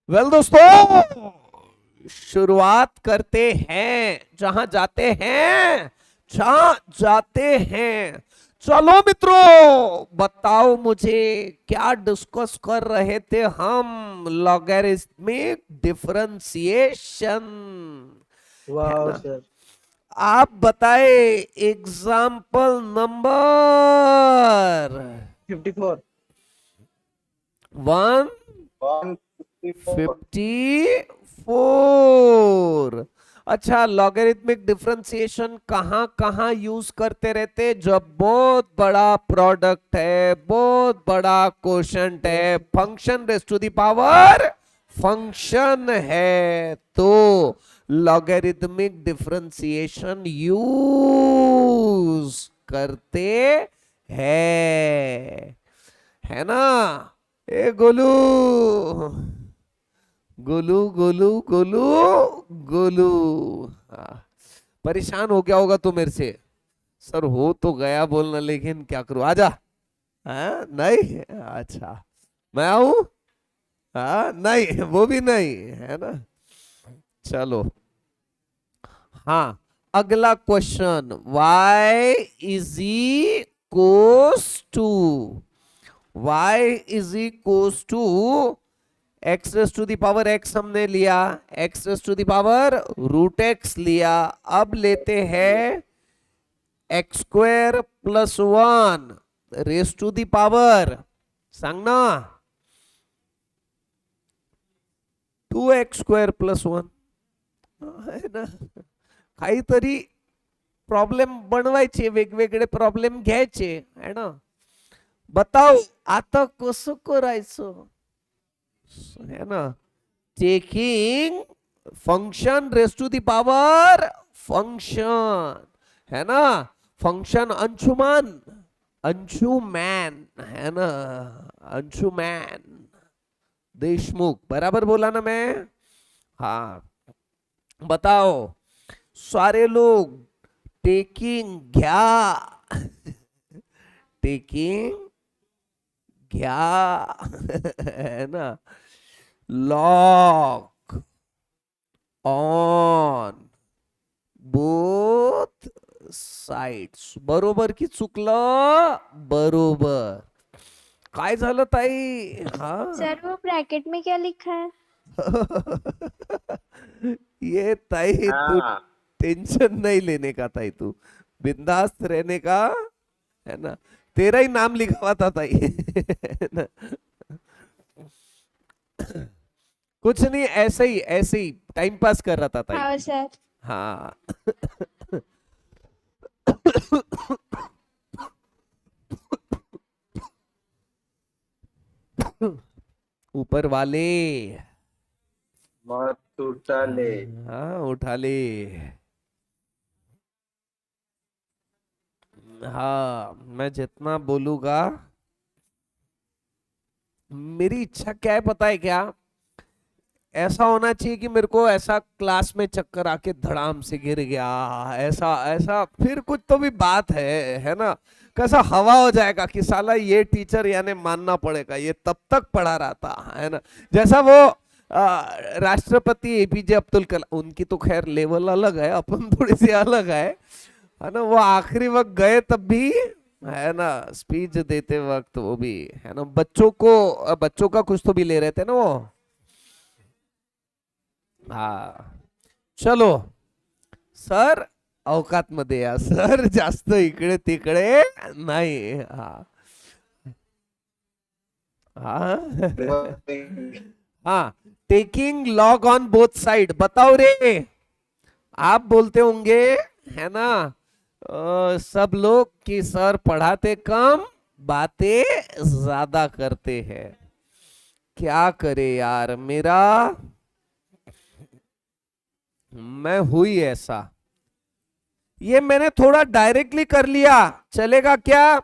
Well दोस्तों, शुरुआत करते हैं जहां जाते हैं। चलो मित्रों, बताओ मुझे क्या डिस्कस कर रहे थे हम। लॉगरिथमिक डिफरेंशिएशन, है वाह ना। सर। आप बताए एग्जाम्पल नंबर 54। 154। 154। अच्छा, लॉगरिथमिक डिफरेंशिएशन कहां कहां यूज करते रहते? जब बहुत बड़ा प्रोडक्ट है, बहुत बड़ा कोशंट है, function raise to the power function है, तो लॉगरिथमिक डिफरेंशिएशन यूज करते है ना। ए गोलू, गोलू गोलू गोलू गोलू। हाँ, परेशान हो गया होगा तो मेरे से। सर हो तो गया बोलना, लेकिन क्या करूं, आजा। हाँ नहीं, अच्छा मैं आऊं। हाँ नहीं, वो भी नहीं है ना। चलो, हाँ, अगला question, y is equals to, y is equals to X raise to the power X हमने लिया, X raise to the power root X लिया। अब लेते हैं X square plus one raise to the power, सांग ना, 2x² प्लस वन, है ना. काहीतरी प्रॉब्लेम बनवायचे, वेगवेगळे प्रॉब्लेम घ्यायचे, है ना. बताओ आता कसं करायचं, है ना. Taking function raise to the power function, है ना. फंक्शन अंशुमान, अंशुमैन, है ना. अंशुमैन देशमुख, बराबर बोला ना मैं. हाँ, बताओ सारे लोग, टेकिंग घ्या, टेकिंग घ्या, है ना. लॉक ऑन बोथ साइड्स, बरोबर की चुकलं? बरोबर. काय झालं ताई? हा. सर वो ब्रैकेट में क्या लिखा है? ये ताई, तू हाँ। टेंशन नहीं लेने का ताई, तू बिंदास रहने का, है ना. तेरा ही नाम लिखा हुआ था ताई, है ना. कुछ नहीं, ऐसे ही टाइम पास कर रहा था ताई. हाँ सर। हाँ. ऊपर वाले, मत उठा ले। हाँ उठा ले. हाँ, मैं जितना बोलूंगा, मेरी इच्छा क्या है पता है क्या? ऐसा होना चाहिए कि मेरे को ऐसा क्लास में चक्कर आके धड़ाम से गिर गया, ऐसा ऐसा, फिर कुछ तो भी बात है ना. कैसा हवा हो जाएगा कि साला ये टीचर, यानी मानना पड़ेगा, ये तब तक पढ़ा रहा था, है ना. जैसा वो राष्ट्रपति एपीजे अब्दुल कलाम, उनकी तो खैर लेवल अलग है, अपन थोड़ी सी अलग है ना. वो आखिरी वक्त गए तब भी, है ना, स्पीच देते वक्त वो भी, है ना, बच्चों का कुछ तो भी ले रहे थे ना वो. हाँ, चलो सर, अवकात मध्ये या सर, जास्त इकडे तिकडे नाही. हा. हा. हाँ, taking log on both side, बताओ रे. आप बोलते होंगे, है ना, सब लोग कि सर पढ़ाते कम, बातें ज्यादा करते हैं. क्या करे यार, मेरा, मैं हुई ऐसा, ये मैंने थोड़ा डायरेक्टली कर लिया, चलेगा क्या?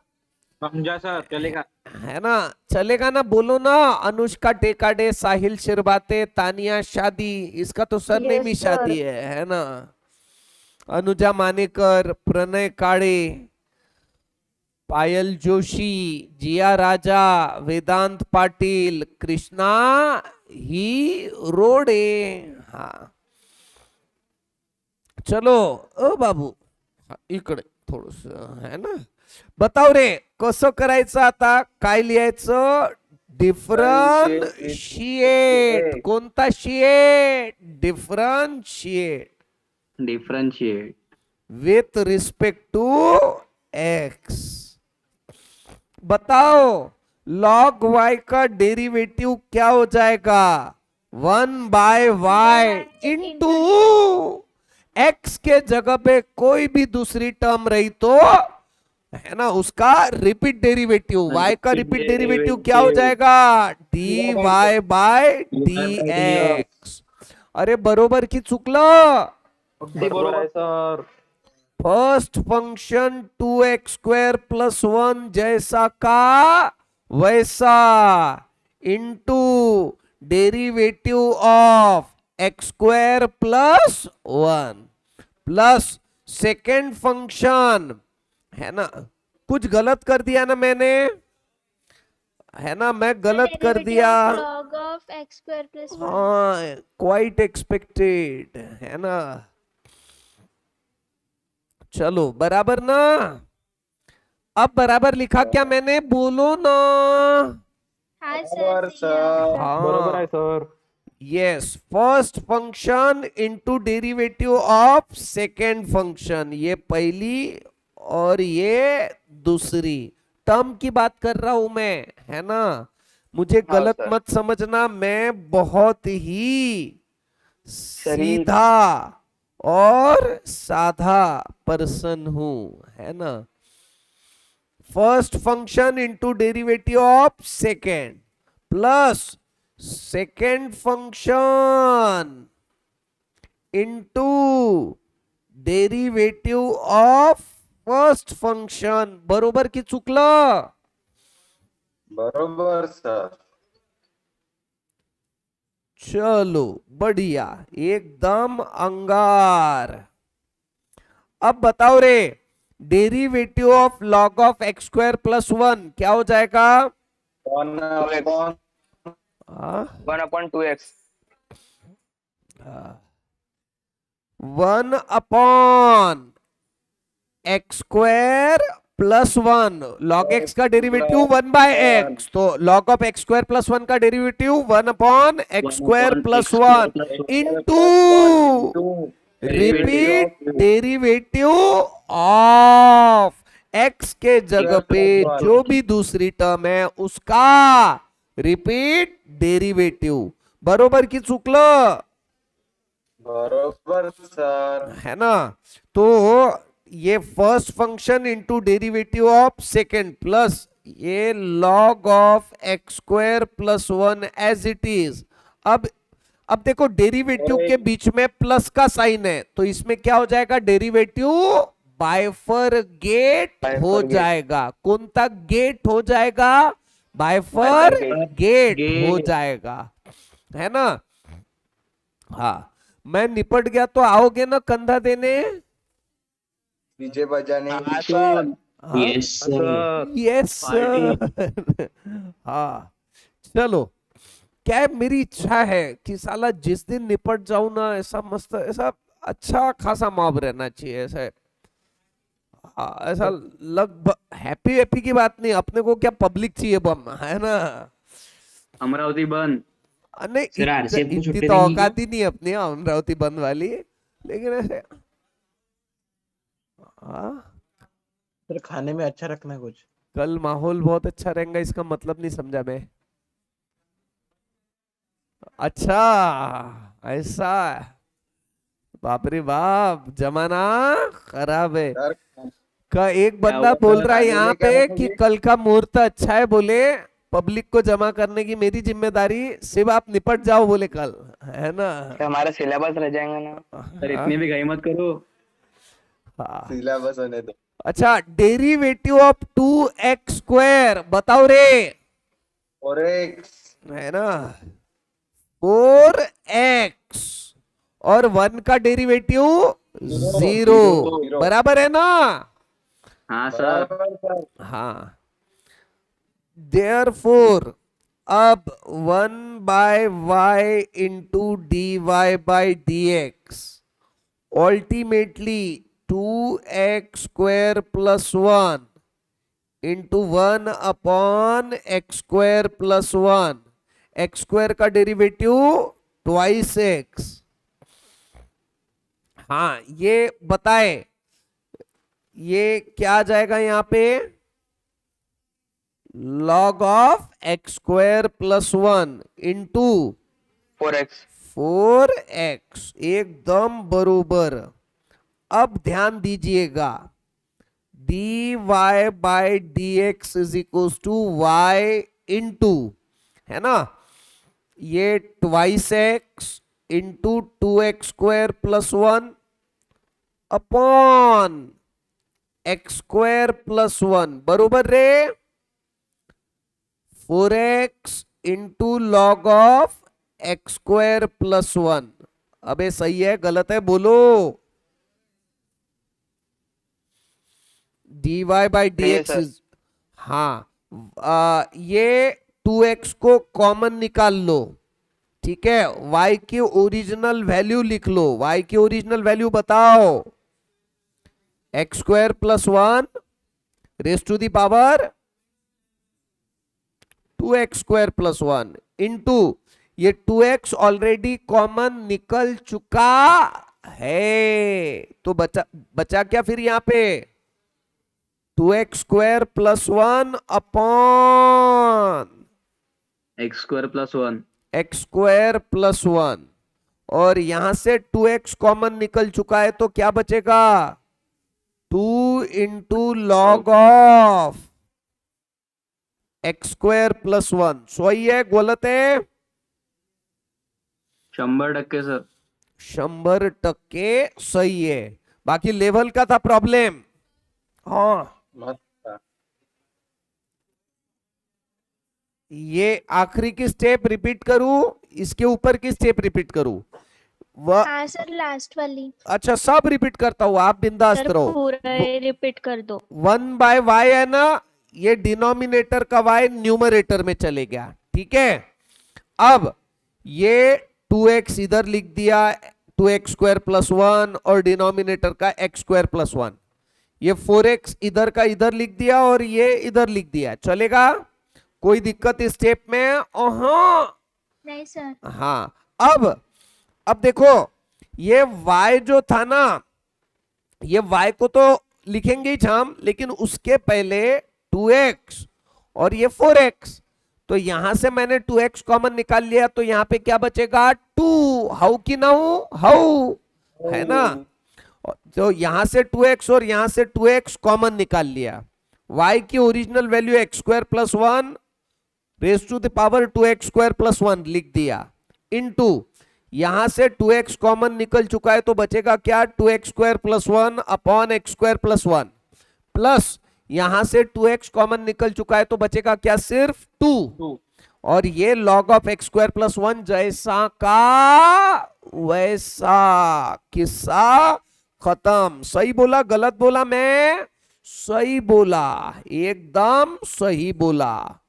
समझा सर, चलेगा। है ना, चलेगा ना, बोलो ना. अनुष्का टेकाडे, साहिल शिरबाते, तानिया शादी, इसका तो सरनेम यस ही सर। शादी है ना. अनुजा मानेकर, प्रणय काळे, पायल जोशी, जिया राजा, वेदांत पाटिल, कृष्णा ही रोडे. हा चलो बाबू, हा, इकडे थोडस है ना. बताव रे कसं करायचं आता, काय लिहायचं. डिफरंशिएट. कोणता शिएट. Differentiate differentiate. With respect to x. बताओ log y का डेरिवेटिव क्या हो जाएगा. 1/y इंटू एक्स के जगह पे कोई भी दूसरी टर्म रही तो है ना, उसका रिपीट डेरिवेटिव. y का रिपीट डेरिवेटिव क्या हो जाएगा. dy by dx. अरे बरोबर की चुकलं. बरोबर आहे sir. First function 2x² plus 1 जैसा का वैसा into derivative of x² plus 1 plus second function है ना. कुछ गलत कर दिया ना मैंने, है ना, मैं गलत कर दिया. log of x square plus 1. हाँ क्वाइट एक्सपेक्टेड है ना. चलो बराबर ना. अब बराबर लिखा क्या मैंने, बोलो ना. हाँ बरोबर सर, सही सर. है। बरोबर आहे sir. Yes, first function into derivative of second function. ये पहली और ये दूसरी टर्म की बात कर रहा हूं मैं, है ना. मुझे हाँ, गलत सर. मत समझना, मैं बहुत ही सीधा और साधा पर्सन हूं, है ना. First function into derivative of second plus second function into derivative of first function. बरोबर की चुकलं. बरोबर सर. चलो बढ़िया, एकदम अंगार. अब बताओ रे, derivative of log of x² plus 1 क्या हो जाएगा. 1/2x. 1/x² plus 1. Log x का डेरिवेटिव 1/x, तो लॉग ऑफ x² प्लस 1 का derivative 1/x² plus 1 into repeat derivative of x के जगह पे जो भी दूसरी टर्म है उसका रिपीट डेरिवेटिव. बरोबर की चुकलं. बरोबर सर. है ना. तो ये first function into derivative of second plus ये log of x² plus 1 as it is. अब देखो डेरिवेटिव के बीच में प्लस का साइन है, तो इसमें क्या हो जाएगा, डेरिवेटिव बाइफरगेट हो जाएगा. कोणता गेट हो जाएगा, बाइफरगेट हो जाएगा, है ना. हाँ मैं निपट गया तो आओगे ना कंधा देने. डीजे बजाने. Yes sir. हाँ चलो, क्या है, मेरी इच्छा है कि साला जिस दिन निपट जाऊं ना, ऐसा मस्त, ऐसा अच्छा खासा मॉब रहना चाहिए. ऐसा हाँ, ऐसा लगभग हैप्पी हैप्पी की बात नहीं, अपने को क्या पब्लिक चाहिए बम, है ना. अमरावती बंद. नहीं सर, RCF को इतनी छुट्टी तो देंगी औकात ही नहीं अपनी अमरावती बंद वाली, लेकिन ऐसे हाँ. सर खाने में अच्छा रखना कुछ. कल माहौल बहुत अच्छा रहेगा, इसका मतलब नहीं समझा मैं. अच्छा ऐसा, बाप रे बाप, जमाना खराब है. का एक बंदा बोल रहा है यहाँ पे कि कल का मुहूर्त अच्छा है, बोले पब्लिक को जमा करने की मेरी जिम्मेदारी, सिर्फ आप निपट जाओ बोले कल, है ना. हमारा सिलेबस रह जाएगा ना. सर इतनी भी घाई मत करो. हाँ. सिलेबस होने दो. अच्छा, डेरिवेटिव ऑफ 2x² बताओ रे, और एक है ना. 4x और 1 का डेरिवेटिव 0 बराबर है ना. हाँ सर. हाँ, देयरफॉर अब 1/y into dy/dx ultimately 2x² + 1 into 1/x² + 1, x² का डेरिवेटिव ट्वाइस x। हाँ, ये बताए ये क्या आ जाएगा यहां पे? log of x² + 1 into 4x 4x, एकदम बरोबर। अब ध्यान दीजिएगा, dy/dx is equals to y into, है ना, ये twice x into 2x² + 1 upon x² + 1, बरोबर रे? 4x into log of x² + 1। अबे सही है गलत है बोलो? dy/dx sir. इज, हाँ, ये 2x को कॉमन निकाल लो, ठीक है, y की ओरिजिनल वैल्यू लिख लो। y की ओरिजिनल वैल्यू बताओ? x² + 1 raise to the power 2x² + 1 into ये 2x ऑलरेडी कॉमन निकल चुका है, तो बचा क्या फिर यहां पे? 2x² + 1 upon x² + 1। x² + 1, और यहां से 2x कॉमन निकल चुका है तो क्या बचेगा? 2 इंटू लॉग ऑफ x² + 1। सही है गलत है? 100% सर। 100% सही है। बाकी लेवल का था प्रॉब्लम। हाँ, मस्त। ये आखिरी की स्टेप रिपीट करूं, इसके ऊपर की स्टेप रिपीट करूं? हाँ सर, लास्ट वाली। अच्छा, सब रिपीट करता हूं, आप बिंदास सर रहो। पूरा रिपीट कर दो। 1/y है ना, ये डिनोमिनेटर का y न्यूमरेटर में चले गया, ठीक है। अब ये 2x इधर लिख दिया, 2x² + 1, और डिनोमिनेटर का x² + 1। ये 4x इधर का इधर लिख दिया और ये इधर लिख दिया, चलेगा? कोई दिक्कत इस स्टेप में? नहीं सर। हाँ, अब देखो, ये y जो था ना, ये y को तो लिखेंगे ही हम, लेकिन उसके पहले 2x और ये 4x, तो यहां से मैंने 2x कॉमन निकाल लिया, तो यहां पे क्या बचेगा? 2। हाउ की ना हाउ, है ना? तो यहां से 2x और यहां से 2x कॉमन निकाल लिया। y की original value x² + 1 raise to the power 2x² + 1 लिख दिया, इनटू यहां से 2x कॉमन निकल चुका है तो बचेगा क्या? 2x² + 1 अपॉन x² + 1, प्लस यहां से 2x कॉमन निकल चुका है तो बचेगा क्या? सिर्फ 2। और ये log ऑफ x² + 1 जैसा का वैसा, किस्सा खत्म। सही बोला गलत बोला मैं? सही बोला, एकदम सही बोला।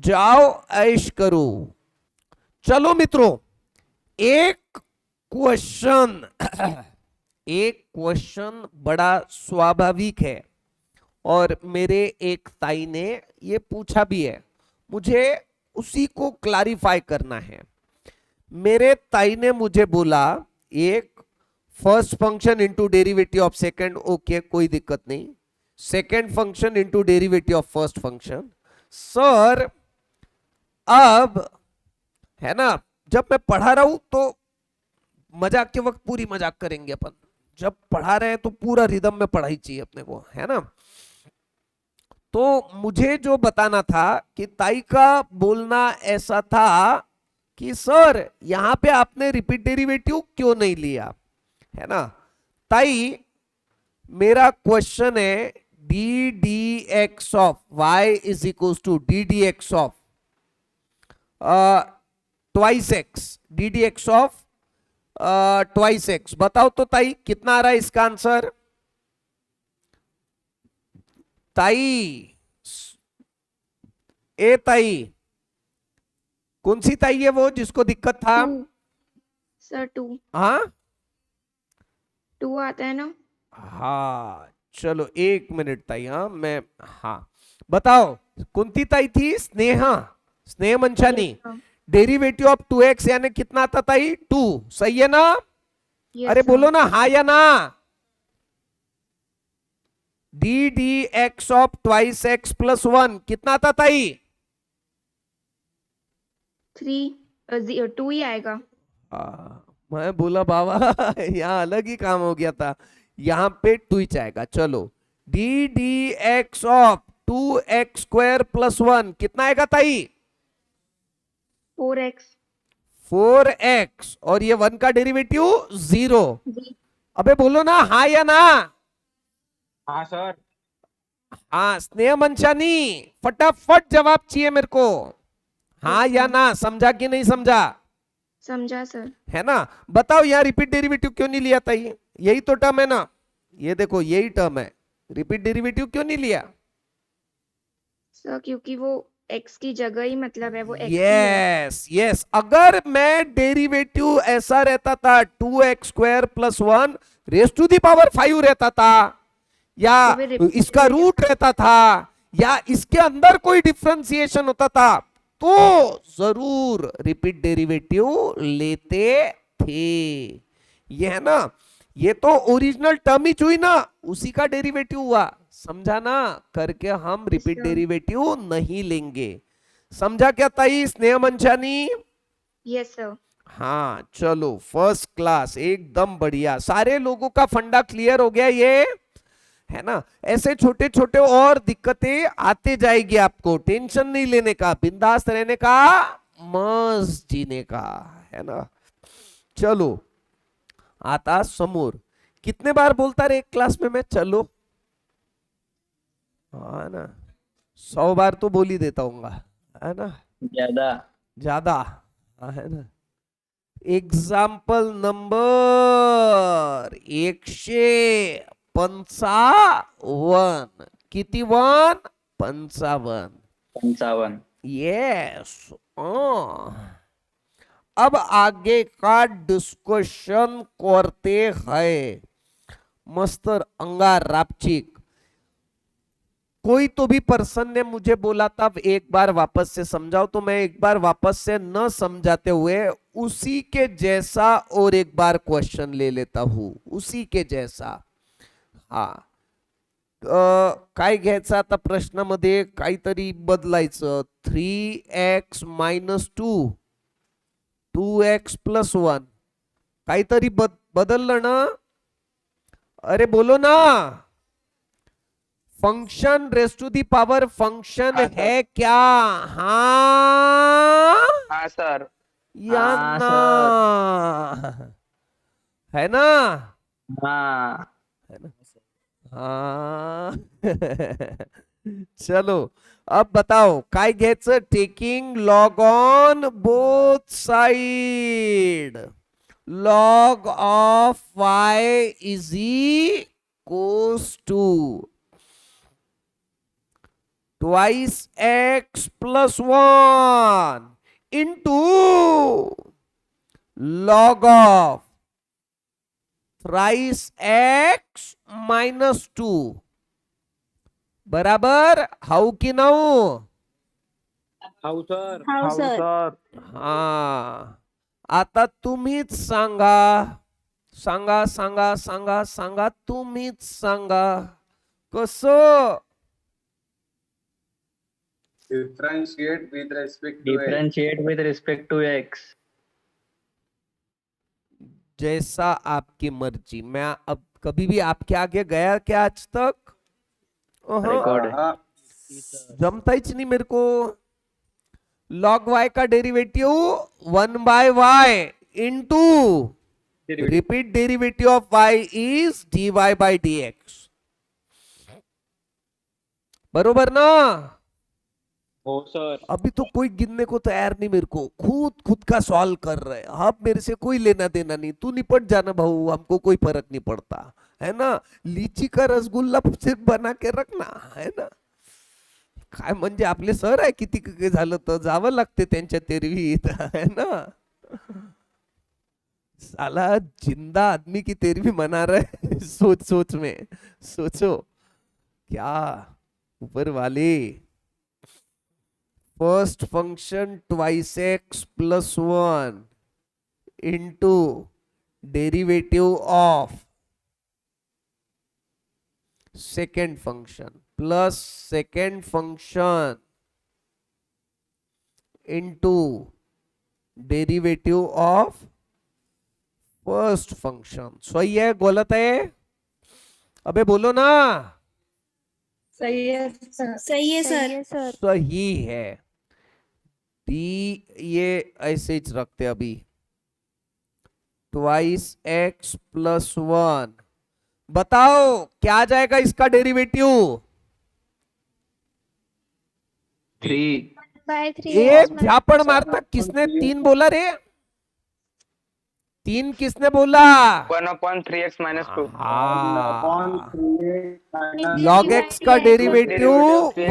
जाओ ऐश करो। चलो मित्रों, एक क्वेश्चन एक क्वेश्चन बड़ा स्वाभाविक है, और मेरे एक ताई ने ये पूछा भी है, मुझे उसी को क्लैरिफाई करना है। मेरे ताई ने मुझे बोला, एक first function into derivative of second, okay कोई दिक्कत नहीं, second function into derivative of first function. Sir अब, है ना, जब मैं पढ़ा रहा हूं तो मजाक के वक्त पूरी मजाक करेंगे अपन, जब पढ़ा रहे हैं तो पूरा रिदम में पढ़ाई चाहिए अपने को, है ना। तो मुझे जो बताना था कि ताई का बोलना ऐसा था कि सर यहां पे आपने रिपीट डेरिवेटिव क्यों नहीं लिया, है ना। ताई, मेरा क्वेश्चन है D D x of Y is equal to D D x of twice X, D D x of twice X. बताओ तो ताई कितना आ रहा है इसका आंसर? ताई, ए ताई, कौन सी ताई है वो जिसको दिक्कत था? सर 2 हाँ 2 आता है ना? हाँ चलो 1 मिनट ताई, हाँ मैं, हाँ बताओ कुंती ताई थी? स्नेहा, स्नेह मंचानी। डेरिवेटिव ऑफ 2x यानी कितना आता ताई? 2, सही है ना? अरे बोलो ना हाँ या ना। D D x of twice x plus 1 कितना आता ताई? 2 ही आएगा। मैं बोला बाबा यहाँ अलग ही काम हो गया था, यहाँ पे 2 ही आएगा। चलो D D x of 2x square plus 1 कितना आएगा ताई? 4x 4x, और ये 1 का डेरिवेटिव 0। अबे बोलो ना हाँ या ना। हाँ सर। हाँ स्नेह मंचानी, फटाफट जवाब चाहिए मेरे को, हाँ या ना। समझा कि नहीं समझा? समझा सर। है ना? बताओ यहाँ रिपीट डेरिवेटिव क्यों नहीं लिया था? यही तो टर्म है ना, ये देखो यही टर्म है, रिपीट डेरिवेटिव क्यों नहीं लिया? सर क्योंकि वो x की जगह ही मतलब है, वो x ही है। यस यस, अगर मैं डेरिवेटिव ऐसा रहता था 2x square plus 1 raise to the power 5 रहता था, या तो फिर repeat इसका रूट रहता था, या इसके अंदर कोई डिफरेंशिएशन होता था, तो जरूर रिपीट डेरिवेटिव लेते थे। ये है ना, ये तो ओरिजिनल टर्म ही हुई ना, उसी का डेरिवेटिव हुआ, समझा ना? करके हम रिपीट डेरिवेटिव नहीं लेंगे। समझा क्या ताई स्नेह मंचानी? Yes sir. हाँ चलो फर्स्ट क्लास, एकदम बढ़िया। सारे लोगों का फंडा क्लियर हो गया, ये है ना? ऐसे छोटे छोटे और दिक्कतें आते जाएगी, आपको टेंशन नहीं लेने का, बिंदास रहने का, मस्त जीने का, है ना? चलो आता समोर, कितने बार बोलता रहे एक क्लास में मैं चलो? हाँ ना, 100 बार तो बोल ही देता हूँ, है ना? ज्यादा। ज्यादा, हाँ, है ना? एग्जाम्पल नंबर 155, किती वन? 55। 55। यस। अब आगे का डिस्कशन करते हैं, मस्तर अंगार रापचिक। कोई तो भी पर्सन ने मुझे बोला था एक बार वापस से समझाओ, तो मैं एक बार वापस से न समझाते हुए उसी के जैसा और एक बार क्वेश्चन ले लेता हूं, उसी के जैसा। हा काय घ्यायचं आता प्रश्नामध्ये? काहीतरी बदलायचं, 3x मायनस 2 2x प्लस 1 काहीतरी बदललं ना? अरे बोलो ना, function raise to the power function है क्या? हाँ हाँ सर। या हाँ, ना? है ना? हाँ है ना? हाँ चलो अब बताओ काय घ्यायचं? Taking log on both side, log of y is equals to twice x plus 1 into log of thrice x minus 2 बराबर हाउ की नाऊ? हाउ सर। हाउ सर. हा आता तुम्हीच सांगा, सांगा सांगा सांगा सांगा, तुम्हीच सांगा कसं? Differentiate with respect to x. Differentiate with respect to x। जैसा आपकी मर्जी। मैं अब कभी भी आपके आगे गया क्या आज तक? रिकॉर्ड है। हाँ, जमता ही नहीं मेरे को। log y का derivative 1 by y into repeat derivative of y is dy by dx, बरोबर ना? हो सर। अभी तो कोई गिनने को तैयार नहीं मेरे को, खुद का सॉल्व कर रहे हैं। अब मेरे से कोई लेना देना नहीं, तू निपट जाना भाऊ, हमको कोई फर्क नहीं पड़ता, है ना? लीची का रसगुल्ला सिर्फ बना के रखना, है ना? काय म्हणजे आपले सर आहे, किती झालं तर जावं लागते त्यांच्या तेरवीत है ना. साला जिंदा आदमी की तेरवी मना रहा है. सोच सोच में सोचो क्या ऊपर वाले. First function twice x plus 1 into derivative of second function plus second function into derivative of first function. सही है गलत है? अबे बोलो ना. सही है सही है सर. सही है. डी ये ऐसे ही रखते अभी. Twice x plus 1. बताओ क्या आ जाएगा इसका डेरिवेटिव? 3. बाय 3 एक झापड़ मारता. किसने 3 बोला रे? 3 किसने बोला? 1/3x-2 हाँ. 1/3 लॉग एक्स का डेरिवेटिव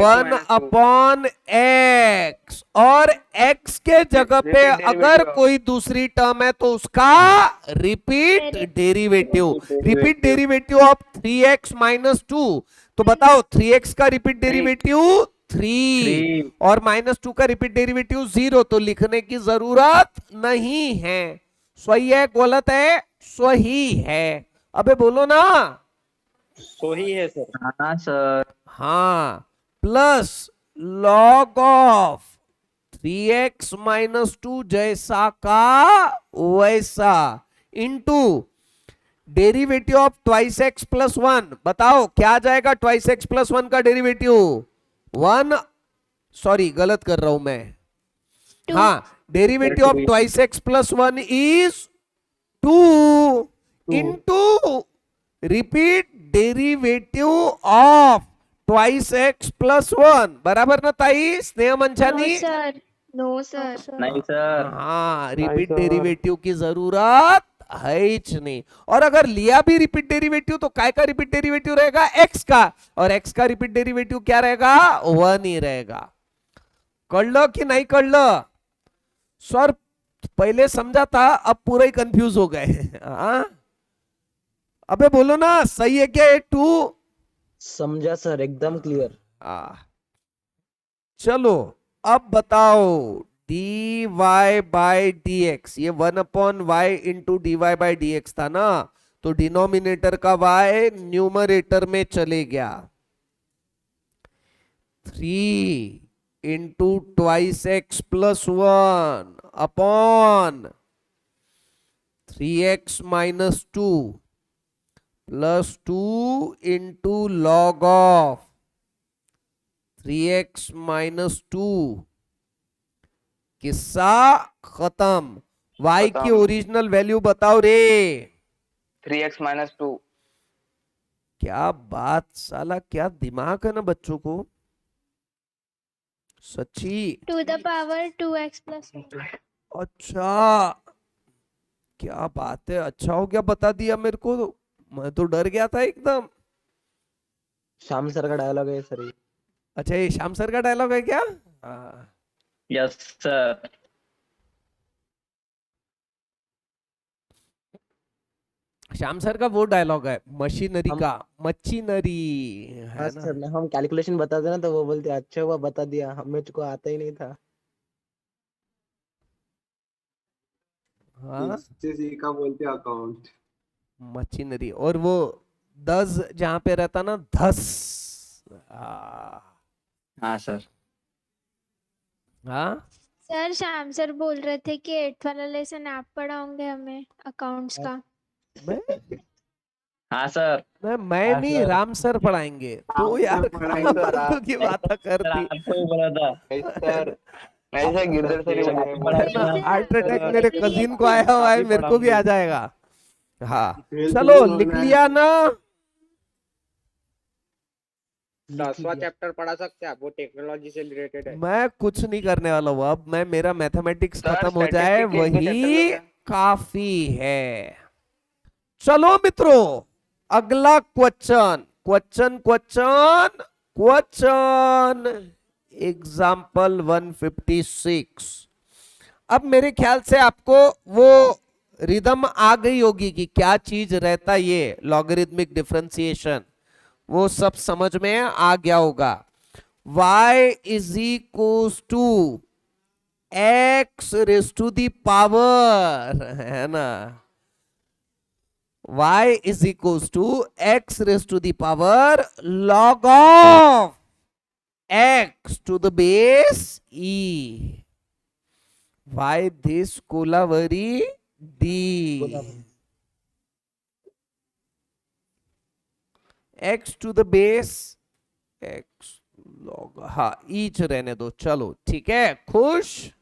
1 अपॉन एक्स, और एक्स के जगह पे अगर कोई दूसरी टर्म है तो उसका repeat derivative. Repeat derivative of 3x minus 2. तो बताओ 3x का रिपीट डेरिवेटिव 3 और -2 का रिपीट डेरिवेटिव 0. तो लिखने की जरूरत नहीं है. सही है गलत है? सही है. अबे बोलो ना. सही है सर. हाँ सर. हाँ. Plus log of 3x minus 2 जैसा का वैसा into derivative of twice x plus 1. बताओ क्या आ जाएगा ट्वाइस एक्स प्लस 1 का डेरिवेटिव? 1. सॉरी गलत कर रहा हूं मैं. हाँ. Derivative of twice x plus 1 is 2 into repeat derivative of twice x plus 1. बराबर ना ताई Sneh Manchani? Sir. No sir. नहीं सर. हाँ. रिपीट डेरिवेटिव की जरूरत है ही नहीं. और अगर लिया भी रिपीट डेरिवेटिव तो काय का रिपीट डेरिवेटिव रहेगा? एक्स का. और एक्स का रिपीट डेरिवेटिव क्या रहेगा? 1 ही रहेगा. कळलं की नहीं कळलं? सर पहले समझा था, अब पूरा ही कंफ्यूज हो गए. हाँ. अबे बोलो ना. सही है क्या ये 2? समझा सर, एकदम क्लियर. चलो अब बताओ. dy बाय dx, ये 1 upon y into dy by dx था ना. तो डिनोमिनेटर का y न्यूमरेटर में चले गया. 3 into twice x plus 1 upon 3x minus 2 plus 2 into log of 3x minus 2. किस्सा खत्म. y की खत्म. ओरिजिनल वैल्यू बताओ रे. 3x-2. क्या बात साला, क्या दिमाग है ना बच्चों को. सच्ची. To the power 2x plus. अच्छा क्या बात है. अच्छा हो गया बता दिया मेरे को. मैं तो डर गया था एकदम. श्याम सर का डायलॉग है सर ये. अच्छा ये श्याम सर का डायलॉग है क्या? हाँ. Yes sir. श्याम सर का वो डायलॉग है मशीनरी हम- का. मशीनरी है हाँ ना. सर, हम कैलकुलेशन बताते ना तो वो बोलते अच्छा हुआ बता दिया, हमें को आता ही नहीं था. हाँ. इससे सीखा बोलते अकाउंट. मशीनरी. और वो 10 जहां पे रहता ना, धस. हाँ सर. हाँ. सर श्याम सर बोल रहे थे कि 8th वाला लेसन आप पढ़ाओगे हमें अकाउंट्स का. मैं हाँ सर. मैं नहीं, राम सर पढ़ाएंगे. तो राम यार सर पढ़ाएंगे, फालतू की बात सर करती. आपको ही बोला था. सर ऐसे गिरधर सर ही बोले. हार्ट अटैक मेरे कजिन को आया हुआ है, मेरे को भी आ जाएगा. हाँ. फेल चलो तो नहीं लिख होना है. लिया ना. 10वां चैप्टर पढ़ा सकते हैं आप, वो टेक्नोलॉजी से रिलेटेड है. मैं कुछ नहीं करने वाला हूँ अब. मैं मेरा मैथमेटिक्स सर, खत्म हो जाए statistics के chapter वही में काफी है. चलो मित्रों अगला question. Question question question example 156। अब मेरे ख्याल से आपको वो रिदम आ गई होगी कि क्या चीज रहता ये लॉगरिथमिक डिफरेंशिएशन, वो सब समझ में आ गया होगा। y is equals to x raise to the power, है ना, y is equals to x raise to the power log of x to the base e. Why this Kulavari d? x to the base x log, हाँ each रहने दो, चलो ठीक है, खुश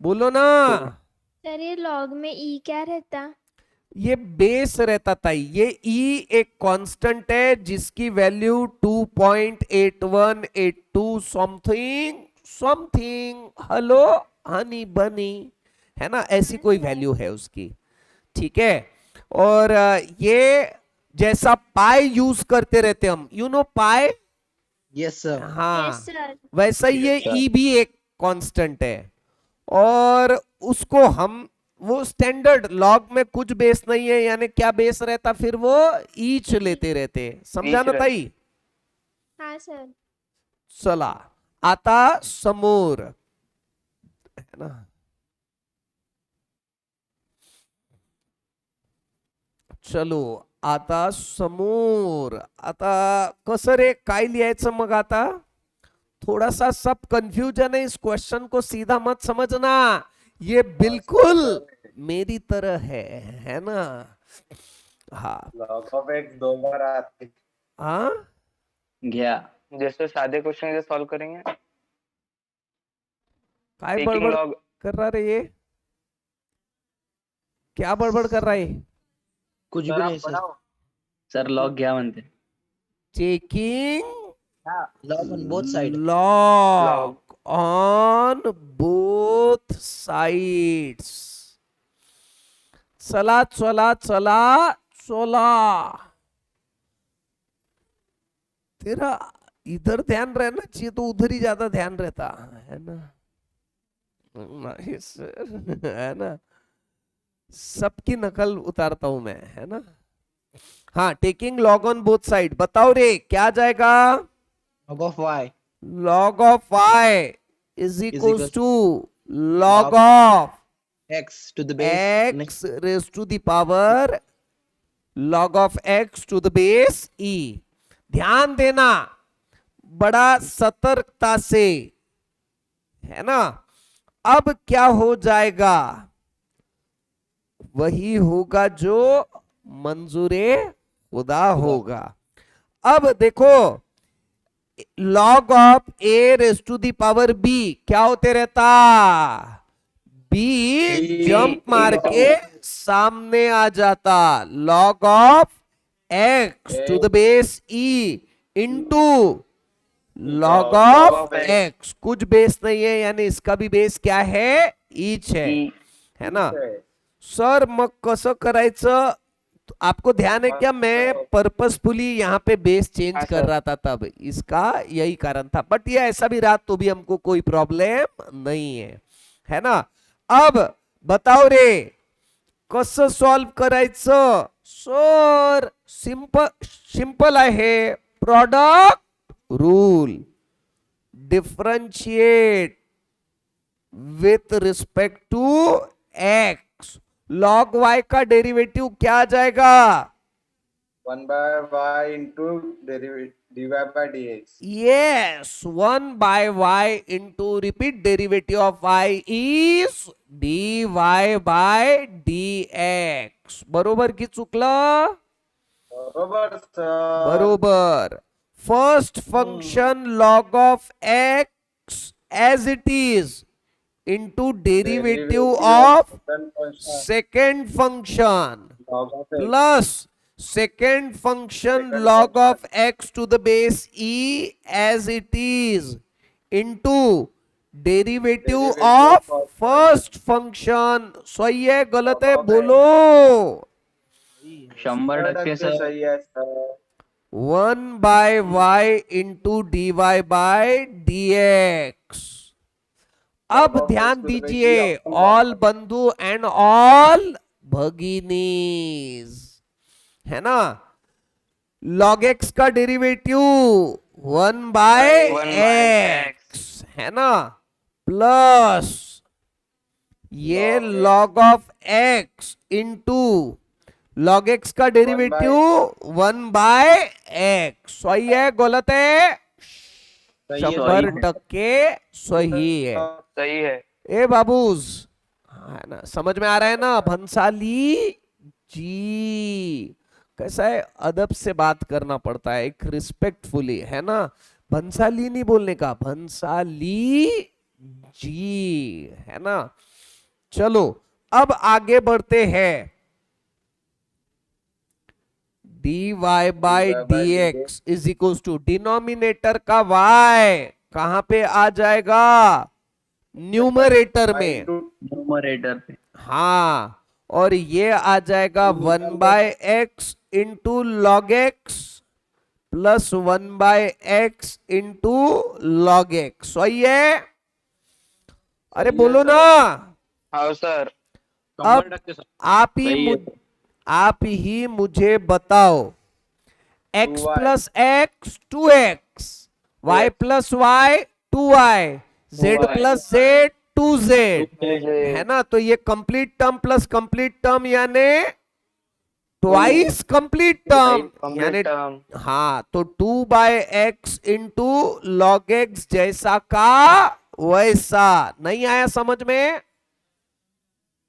बोलो ना। सर ये लॉग में ई क्या रहता? ये बेस रहता था, ये e एक कांस्टेंट है जिसकी value 2.8182 something something, hello Honey बनी, है ना, ऐसी कोई वैल्यू है उसकी, ठीक है। और ये जैसा पाई यूज करते रहते हम, you know pi, yes sir. हाँ यस सर। वैसा ही ये ई भी एक कांस्टेंट है, और उसको हम वो स्टैंडर्ड लॉग में कुछ बेस नहीं है, यानी क्या बेस रहता, फिर वो ईच लेते रहते, समझा ना ताई। हाँ सर। चला आता समोर, है ना, चलो आता समोर। आता कसं रे, काय लिहायचं मग आता, थोड़ा सा सब कंफ्यूजन है, इस क्वेश्चन को सीधा मत समझना, ये बिल्कुल मेरी तरह है ना। हाँ लॉग ऑफ एक्स 2 बार आते। हाँ घ्या। जैसे सादे क्वेश्चन जैसे सॉल्व करेंगे, काय टेकिंग बड़बड़ लॉग कर रहा रे ये, क्या बड़बड़ कर रहा है, कुछ भी सर आप नहीं सर। बनाओ। सर लॉग घ्या म्हणते। Checking log on both side. log on both sides। चला चला चला चला, तेरा इधर ध्यान रहना चाहिए तो उधर ही ज्यादा ध्यान रहता है ना, नहीं सर, है ना, सबकी नकल उतारता हूं मैं, है ना। हाँ taking log on both side, बताओ रे क्या जाएगा, log of y. log of y is equals equals to log log of x to the base x raised to the power log of x to the base e। ध्यान देना बड़ा सतर्कता से, है ना। अब क्या हो जाएगा, वही होगा जो मंजूरे खुदा होगा। अब देखो log of a raise to the power b क्या होते रहता, b जंप मार के सामने आ जाता, log of x to the base e into log of x, कुछ बेस नहीं है, यानी इसका भी बेस क्या है, ईच है ना। सर मग कसं करायचं, आपको ध्यान है क्या, मैं पर्पसफुली यहाँ पे बेस चेंज कर रहा था तब, इसका यही कारण था, बट ये ऐसा भी रहा तो भी हमको कोई प्रॉब्लम नहीं है ना। अब बताओ रे कसं सॉल्व करायचं, सर सिंपल आहे, product rule, differentiate with respect to x, log y का डेरिवेटिव क्या आ जाएगा, 1 by y into dy by dx। Yes 1 by y into repeat derivative of y is dy by dx। बरोबर की चुकलं, बरोबर सर। बरोबर। First function log of x as it is into derivative of second function log of x plus second function log of x to the base e as it is into derivative of first function। सही है गलत है बोलो, 100% sir. सही है sir. 1/y into dy by dx। अब Log of ध्यान x to the base दीजिए, e upon ऑल y. बंधु एंड ऑल भगिनीज, है ना। log x का डेरिवेटिव 1/x 1/x है ना, प्लस ये log of x into log x का डेरिवेटिव 1/x। सही है गलत है? सही है, 100% सही है। सही है। ए बाबूज, है ना, समझ में आ रहा है ना। भंसाली जी, कैसा है, अदब से बात करना पड़ता है, एक रिस्पेक्टफुली, है ना। भंसाली नहीं बोलने का, भंसाली जी, है ना। चलो अब आगे बढ़ते हैं। dy by dx is equal to denominator का y कहां पे आ जाएगा, न्यूमरेटर में। न्यूमरेटर पे। हाँ, और ये आ जाएगा 1/x into log x plus 1/x into log x. सही है? अरे बोलो ना। हाँ सर। अब आप ही सही है। आप ही मुझे बताओ, x 2y. Plus x 2x, y plus y 2y, z 2y. Plus z 2z, है ना। तो ये complete term plus complete term यानी ट्वाइस कंप्लीट टर्म यानी, हाँ, तो 2/x इंटू लॉग एक्स जैसा का वैसा। नहीं आया समझ में?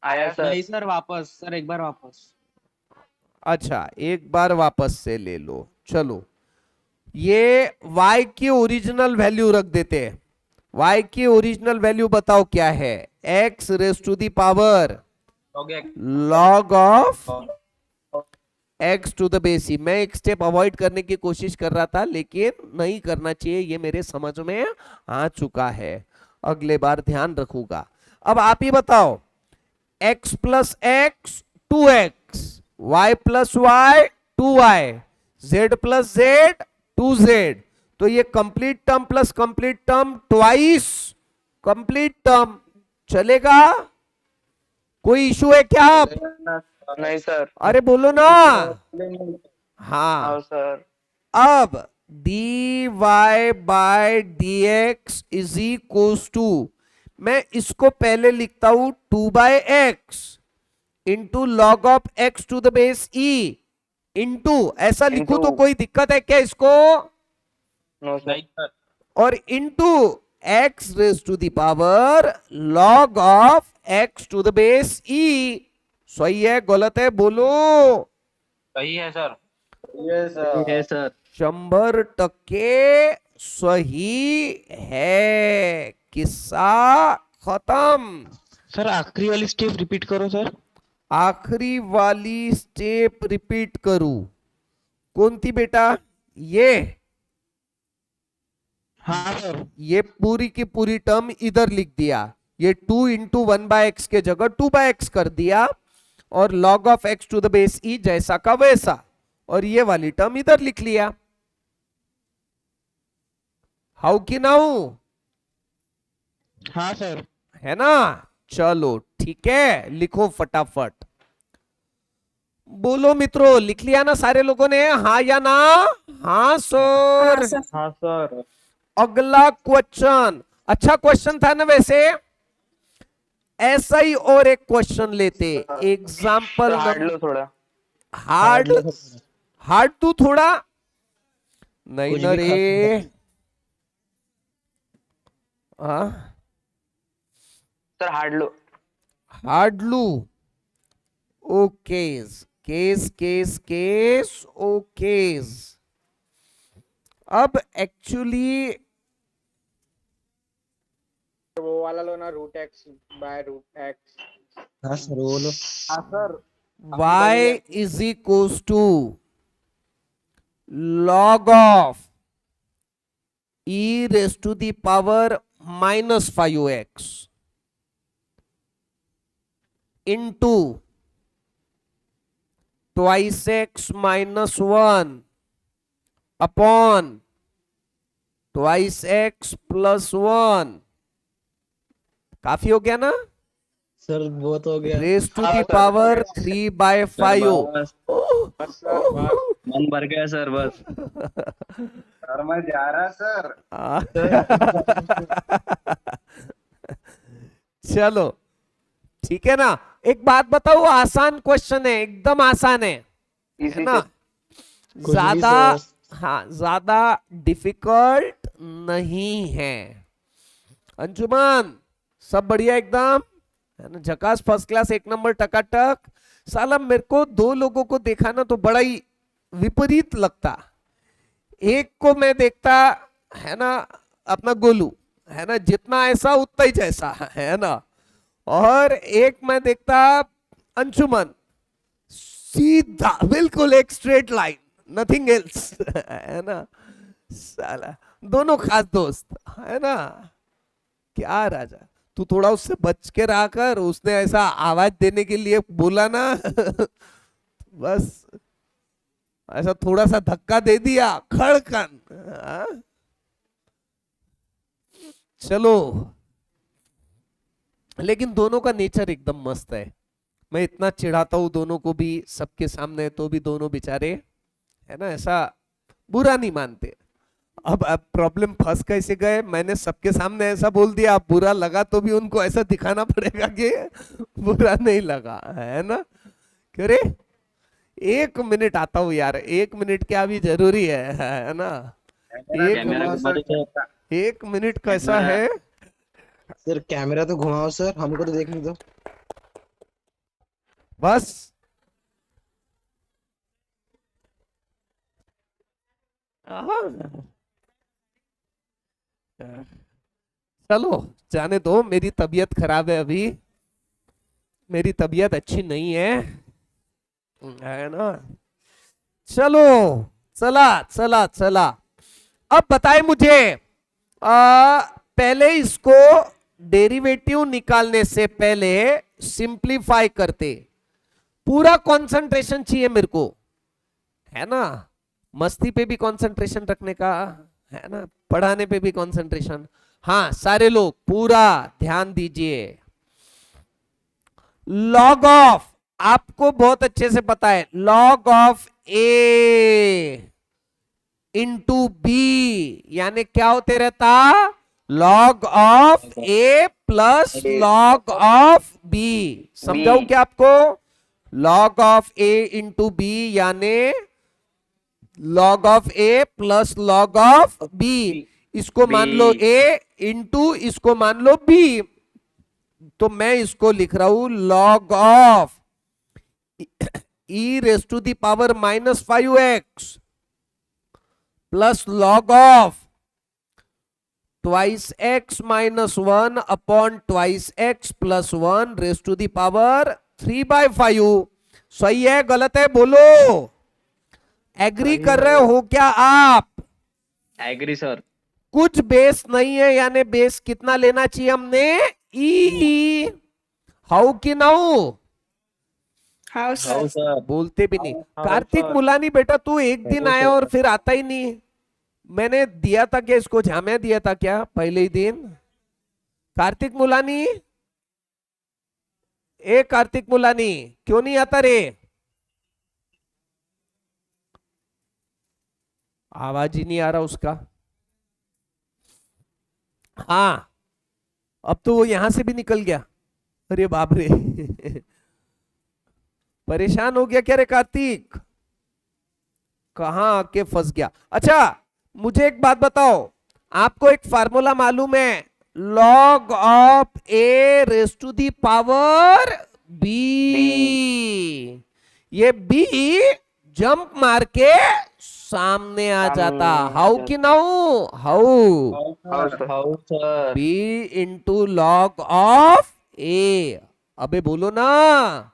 आया सर। नहीं सर, वापस सर, एक बार वापस। अच्छा, एक बार वापस से ले लो। चलो, ये y की ओरिजिनल वैल्यू रख देते हैं। y की ओरिजिनल वैल्यू बताओ क्या है, x raise to the power log of x to the base e. मैं एक स्टेप अवॉइड करने की कोशिश कर रहा था, लेकिन नहीं करना चाहिए, ये मेरे समझ में आ चुका है, अगले बार ध्यान रखूंगा। अब आप ही बताओ, x plus x 2x, y plus y 2y, z plus z 2z। तो ये complete term plus complete term twice complete term चलेगा? कोई इशू है क्या? आप नहीं सर। अरे बोलो ना। हाँ, हाँ सर। अब dy by dx is equals to, मैं इसको पहले लिखता हूं 2/x into log of x to the base e into, ऐसा लिखूं तो कोई दिक्कत है क्या इसको? No sir. और into x raise to the power log of x to the base e। सही है गलत है बोलो? सही है सर। Yes, sir. है सर। 100% सही है। किस्सा खत्म। सर आखिरी वाली स्टेप रिपीट करो सर। आखिरी वाली स्टेप रिपीट करूं? कौन थी बेटा? ये हाँ सर। ये पूरी की पूरी टर्म इधर लिख दिया, ये 2 इंटू 1/x के जगह 2/x कर दिया, और log of x to the base e जैसा का वैसा, और ये वाली टर्म इधर लिख लिया। हाउ की नाउ? हाँ सर। है ना। चलो ठीक है, लिखो फटाफट। बोलो मित्रों, लिख लिया ना सारे लोगों ने? हाँ या ना? हाँ सर। हाँ सर। अगला क्वेश्चन, अच्छा क्वेश्चन था ना वैसे। ऐसा ही और एक क्वेश्चन लेते, एग्जाम्पल हार्ड लो थोड़ा। हार्ड हार्ड तू थोड़ा नहीं कुछ ना भी रे। हाँ, सर हार्ड लो। हार्ड लू। Okays, case case case okays. अब एक्चुअली वो वाला लो ना, √x/√x। हाँ सर बोलो। हाँ sir. y is equals to log of e raise to the power -5x into twice x -1 upon twice x plus 1 काफी हो गया ना, सर बहुत हो गया। रेस टू हाँ दी सर, पावर हो गया। 3/5। बस बस सर बस। मन भर गया सर बस। सर मैं जा रहा सर। चलो ठीक है ना। एक बात बताओ, आसान क्वेश्चन है, एकदम आसान है इसी ना, कुछ भी ज्यादा, सर। हाँ ज्यादा डिफिकल्ट नहीं है। अंजुमन सब बढ़िया एकदम, है ना, झकास, फर्स्ट क्लास, एक नंबर, टकाटक। साला मेरे को दो लोगों को देखा ना तो बड़ा ही विपरीत लगता। एक को मैं देखता, है ना, अपना गोलू, है ना, जितना ऐसा उतना ही जैसा, है ना, और एक मैं देखता अंशुमन, सीधा बिल्कुल एक स्ट्रेट लाइन, नथिंग एल्स, है ना। साला दोनों खास दोस्त, है ना। क्या राजा, तू थोड़ा उससे बच के रहा कर, उसने ऐसा आवाज देने के लिए बोला ना बस ऐसा थोड़ा सा धक्का दे दिया, खड़कन। हाँ? चलो, लेकिन दोनों का नेचर एकदम मस्त है। मैं इतना चिढ़ाता हूं दोनों को भी सबके सामने, तो भी दोनों बेचारे, है ना, ऐसा बुरा नहीं मानते। अब प्रॉब्लम फंस कैसे गए, मैंने सबके सामने ऐसा बोल दिया, अब बुरा लगा तो भी उनको ऐसा दिखाना पड़ेगा कि बुरा नहीं लगा, है ना। क्यों रे, 1 मिनट आता हूँ यार, 1 मिनट क्या भी जरूरी है ना। कैमरा घुमा दो सर। 1 मिनट कैसा कैमरा- है। सर कैमरा तो घुमाओ सर, हमको तो देखने दो। बस आहा। चलो जाने दो, मेरी तबीयत खराब है अभी, मेरी तबीयत अच्छी नहीं है ना। चलो, चला चला चला। अब बताए मुझे, पहले इसको डेरिवेटिव निकालने से पहले सिंप्लीफाई करते। पूरा कंसंट्रेशन चाहिए मेरे को, है ना, मस्ती पे भी कंसंट्रेशन रखने का, है ना, पढ़ाने पे भी कंसंट्रेशन। हाँ सारे लोग पूरा ध्यान दीजिए। लॉग ऑफ, आपको बहुत अच्छे से पता है, log of a into b यानी क्या होते रहता, log of a plus log of b. समझाऊं क्या आपको, log of a into b यानी log of a plus log of b. इसको मान लो ए इंटू इसको मान लो बी, तो मैं इसको लिख रहा हूं log of e raise to the power -5x plus log of twice x minus 1 upon twice x plus 1 raise to the power 3/5। सही है गलत है बोलो, एग्री कर रहे हो क्या आप। Agree sir. कुछ बेस नहीं है, यानी बेस कितना लेना चाहिए हमने, ई। हाउ कि नाउ, हाउ हाउ सर। बोलते भी नहीं। कार्तिक मुलानी बेटा तू एक दिन आया और फिर आता ही नहीं। मैंने दिया था क्या इसको, झामिया दिया था क्या पहले ही दिन। कार्तिक मुलानी, ए कार्तिक मुलानी क्यों नहीं आता रे, आवाज ही नहीं आ रहा उसका। हाँ अब तो वो यहां से भी निकल गया, अरे बाप रे परेशान हो गया क्या रे कार्तिक, कहां आके फंस गया। अच्छा मुझे एक बात बताओ, आपको एक फार्मूला मालूम है, log of a raise to the power b. ये बी जंप मार के सामने आ जाता, हाउ कि नाउ, हाउ हाउ sir. B into log of a. अबे बोलो ना,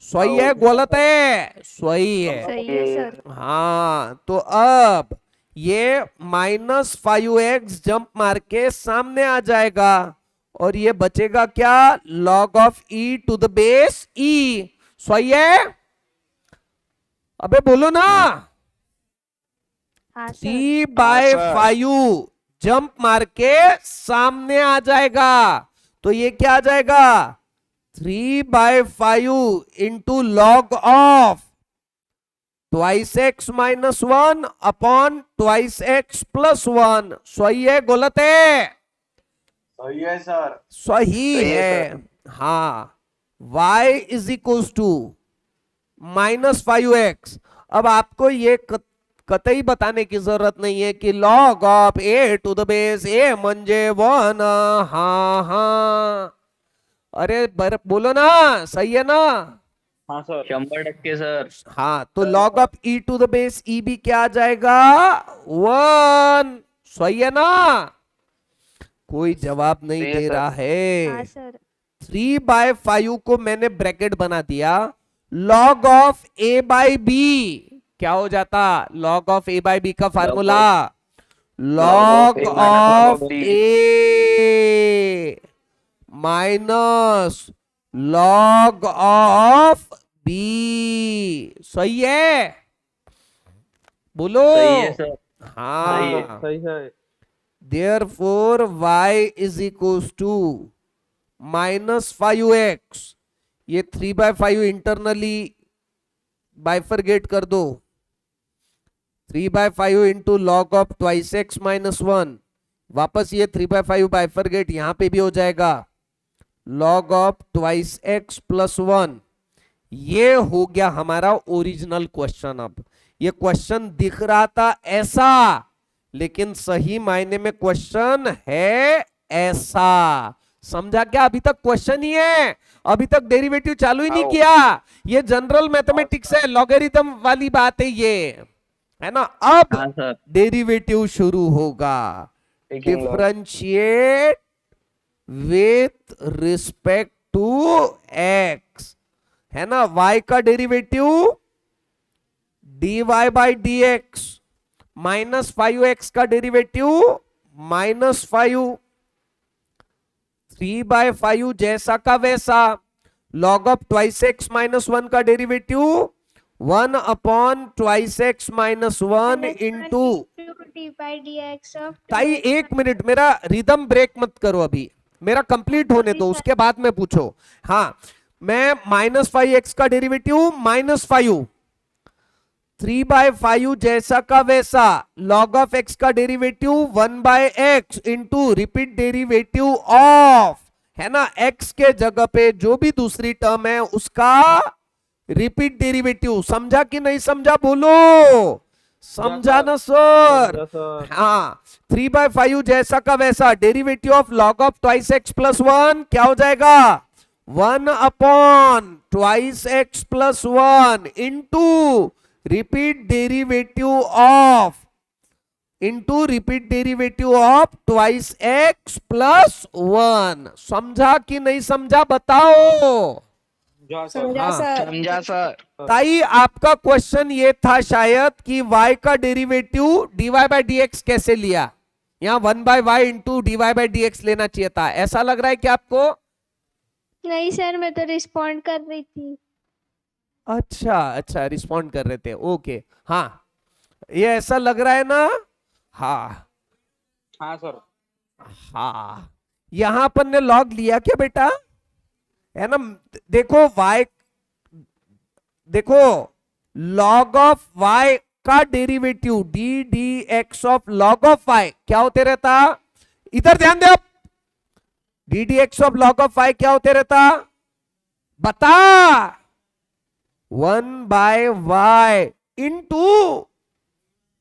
सही है गलत है, सही है। सही है सर। हाँ तो अब ये -5x जंप मार के सामने आ जाएगा और ये बचेगा क्या, log of e to the base e. सही है, अबे बोलो ना। हाँ सर। 3/5 जंप मार के सामने आ जाएगा, तो ये क्या आ जाएगा 3/5 into log of twice x minus 1 upon twice x plus 1। सही है गलत है? सही है सर। सही सही है, है। हाँ, y is equal to -5x। अब आपको ये कतई बताने की जरूरत नहीं है कि log of a to the base a म्हणजे 1। हाँ हाँ, अरे बोलो ना, सही है ना? हाँ सर 100% सर। हाँ, तो log of e to the base e भी क्या आ जाएगा 1। सही है ना? कोई जवाब नहीं सही है दे सर। रहा है। हाँ सर। 3/5 को मैंने ब्रैकेट बना दिया, log of a by b क्या हो जाता? log of a by b का formula log a of minus log of b। a minus log of b। सही है? बोलो। सही है सर। सही है। हाँ, सही है। therefore y is equals to -5x। ये 3/5 इंटरनली बाइफरगेट कर दो, 3/5 into log of twice x minus 1। वापस ये 3/5 बाइफरगेट यहां पे भी हो जाएगा, log of twice x plus 1। ये हो गया हमारा ओरिजिनल क्वेश्चन। अब ये क्वेश्चन दिख रहा था ऐसा, लेकिन सही मायने में क्वेश्चन है ऐसा। समझा क्या? अभी तक क्वेश्चन ही है, अभी तक डेरिवेटिव चालू ही नहीं किया। ये जनरल मैथमेटिक्स है, लॉगरिथम वाली बात है ये, है ना? अब हाँ सर। डेरिवेटिव शुरू होगा। Taking log। Differentiate with respect to x, है ना? y का derivative dy by d x, -5x का डेरिवेटिव -5, 3/5 जैसा का वैसा, log of twice x minus 1 का derivative 1 upon twice x minus 1 into. dx of ताई एक मिनट, मेरा रिदम ब्रेक मत करो, अभी मेरा कंप्लीट होने दो, उसके बाद में पूछो। हाँ, मैं -5x का डेरिवेटिव -5, 3/5 जैसा का वैसा, log ऑफ x का derivative 1/x into repeat derivative of, है ना, x के जगह पे जो भी दूसरी टर्म है उसका रिपीट डेरिवेटिव। समझा कि नहीं समझा? बोलो, समझा ना सर? हाँ, 3/5 जैसा का वैसा, derivative of log of twice x plus 1 क्या हो जाएगा 1 upon twice x plus 1 into repeat derivative of twice x plus 1। समझा कि नहीं समझा? बताओ। समझा हाँ। सर। समझा सर। ताई आपका क्वेश्चन ये था शायद कि y का derivative dy by d x कैसे लिया, यहाँ 1/y into dy by d x लेना चाहिए था। ऐसा लग रहा है कि आपको? नहीं सर, मैं तो रिस्पॉन्ड कर रही थी। अच्छा अच्छा, रिस्पॉन्ड कर रहे थे, ओके। हाँ, ये ऐसा लग रहा है ना? हाँ हाँ सर। हाँ, यहां अपन ने लॉग लिया क्या बेटा, है ना? देखो y, देखो log ऑफ y का derivative d D x of log of y क्या होते रहता? इधर ध्यान दे, अब d D x of log of y क्या होते रहता? बता। 1/y into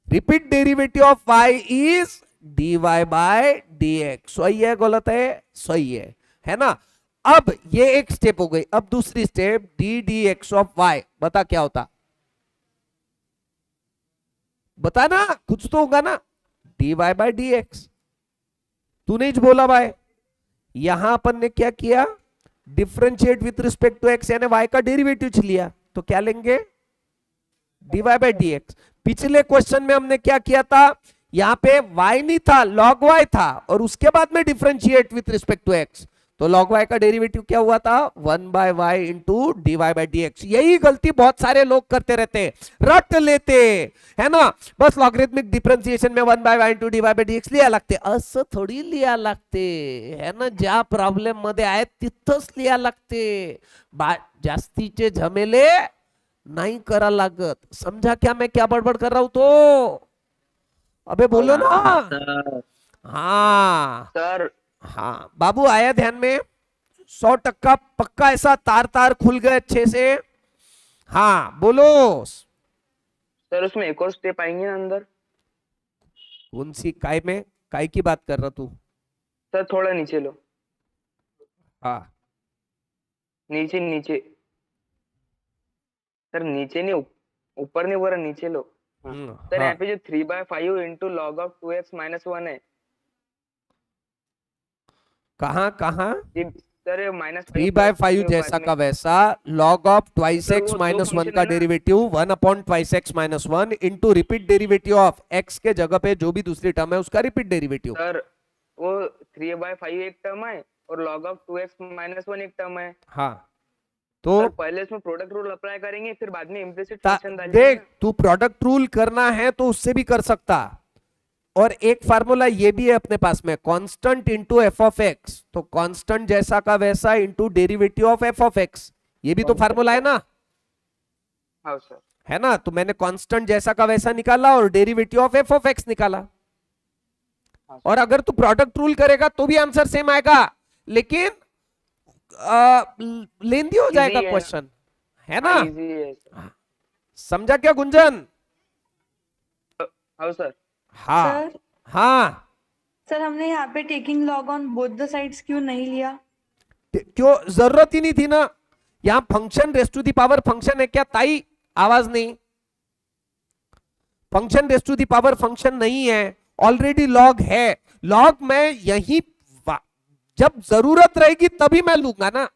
repeat derivative of y is dy by d x. सही है गलत है? सही है ना? अब ये एक स्टेप हो गई। अब दूसरी step d D x of y, बता क्या होता? बता ना, कुछ तो होगा ना। D y by d x, तूने ही बोला भाई। यहां अपन ने क्या किया, differentiate with respect to x, यानी वाई का डेरिवेटिव लिया, तो क्या लेंगे d y by d x. पिछले क्वेश्चन में हमने क्या किया था, यहां पे y नहीं था, log y था, और उसके बाद में differentiate with respect to x, तो log y का डेरिवेटिव क्या हुआ था 1/y into d y by d x. यही गलती बहुत सारे लोग करते रहते हैं, रट लेते है ना, बस लॉगरिथमिक डिफरेंशिएशन में 1/y into d y by d x लिया लागते, असं थोडी लिया लागते है ना, ज्या प्रॉब्लेम मध्ये आहे तिथंच लिया लागते, जास्तीचे झमेले नहीं करा लागत। समझा क्या मैं क्या बड़बड़ कर रहा हूं? तो अबे बोलो ना। हाँ सर हाँ बाबू, आया ध्यान में? 100% पक्का ऐसा तार तार खुल गए अच्छे से? हाँ बोलो। सर उसमें एक और स्टेप आएंगे ना अंदर? कौन सी काय में? काय की बात कर रहा तू? सर थोड़ा नीचे लो, हाँ नीचे नीचे सर, नीचे नहीं, ऊपर नहीं बोल रहा, नीचे लो। सर हाँ। यहाँ पे जो 3/5 into log of 2x minus 1 है, कहाँ कहाँ? सर ये माइनस 3/5 जैसा का वैसा log of twice sir, x वो दो माइनस 1 function का है ना? Derivative 1 twice x minus 1 into repeat derivative of x के जगह पे जो भी दूसरी टर्म है उसका रिपीट डेरिवेटिव। सर वो 3/5 एक टर्म है और log ऑफ 2x माइनस 1 एक टर्म है। हाँ तो सर पहले इसमें प्रोडक्ट रूल अप्लाई करेंगे, फिर बाद में इम्प्लिसिट फंक्शन डालेंगे। देख, तू प्रोडक्ट रूल करना है तो उससे भी कर सकता, और एक फार्मूला ये भी है अपने पास में, constant into f of x, तो कांस्टेंट जैसा का वैसा into derivative of f of x, ये भी तो फार्मूला है ना, हाँ सर। है ना? तो मैंने कांस्टेंट जैसा का वैसा निकाला और derivative of f of x निकाला, और अगर तू प्रोडक्ट रूल करेगा तो भी आंसर सेम आएगा, लेकिन लेंदी हो जाएगा Easy है। क्वेश्चन, है ना? इजी है सर। समझा क्या गुंजन? हाँ सर। हाँ सर हाँ। सर हमने यहाँ पे taking log on both the sides क्यों नहीं लिया? क्यों? जरूरत ही नहीं थी ना, यहां function raise to the power function है क्या ताई? आवाज नहीं। Function raise to the power function नहीं है, ऑलरेडी लॉग है। लॉग मैं यही जब जरूरत रहेगी तभी मैं लूंगा ना,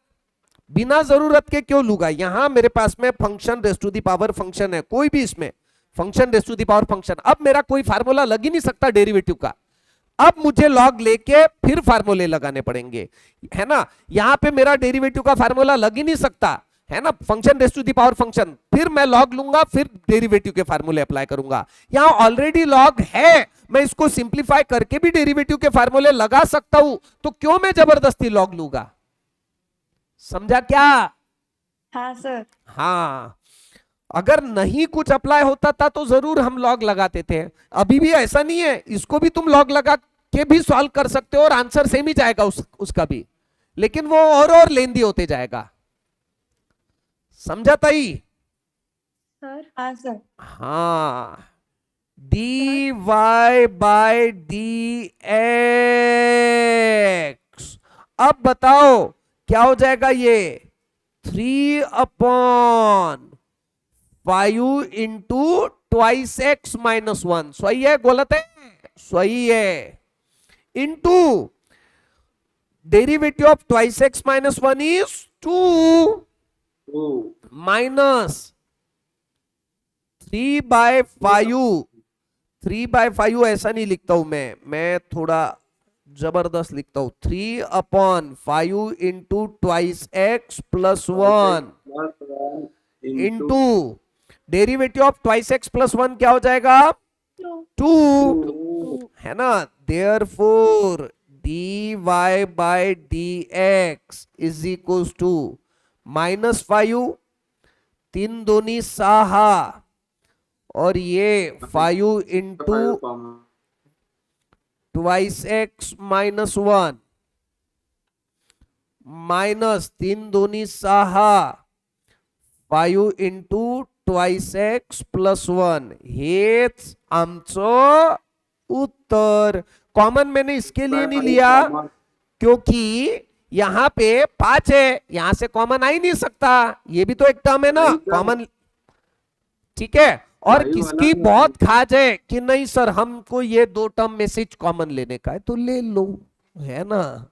बिना जरूरत के क्यों लूंगा? यहां मेरे पास में function raise to the power function है, कोई भी इसमें function raise to the power function. अब मेरा कोई फार्मूला लग ही नहीं सकता डेरिवेटिव का, अब मुझे लॉग लेके फिर फार्मूले लगाने पड़ेंगे, है ना? यहां पे मेरा डेरिवेटिव का फार्मूला लग ही नहीं सकता, है ना? Function raise to the power function, फिर मैं लॉग लूंगा, फिर डेरिवेटिव के फार्मूले अप्लाई करूंगा। यहां ऑलरेडी लॉग है, मैं इसको सिंप्लीफाई करके भी डेरिवेटिव के फार्मूले लगा सकता हूं, तो क्यों मैं जबरदस्ती लॉग लूंगा? समझा क्या? हाँ सर। हाँ, अगर नहीं कुछ अप्लाई होता था तो जरूर हम लॉग लगाते थे, अभी भी ऐसा नहीं है, इसको भी तुम लॉग लगा के भी सॉल्व कर सकते हो और आंसर सेम ही जाएगा उसका भी, लेकिन वो और लेंदी होते जाएगा। समझा ताई? सर हाँ सर। हाँ, d y by d x. अब बताओ क्या हो जाएगा? ये 3/5 इंटू ट्वाइस एक्स माइनस 1, सही है गलत है? सही है, into derivative of twice x minus 1 is 2 minus 3/5 ऐसा नहीं लिखता हूं मैं थोड़ा जबरदस्त लिखता हूं, 3/5 into twice x plus 1 into derivative of twice x plus 1 क्या हो जाएगा? 2, है ना? Therefore dy by dx is equals to -5, 3 दूनी 6, और ये 5 into twice x minus 1 minus 3 दूनी 6, 5 इंटू ट्वाइस एक्स प्लस 1, हेच आमचं उत्तर। कॉमन मैंने इसके लिए नहीं लिया क्योंकि यहां पे 5 है, यहां से कॉमन आ ही नहीं सकता, ये भी तो एक टर्म है ना कॉमन, ठीक है? और किसकी बहुत खाज है कि नहीं सर हमको ये 2 टर्म में से कॉमन लेने का है, तो ले लो, है ना?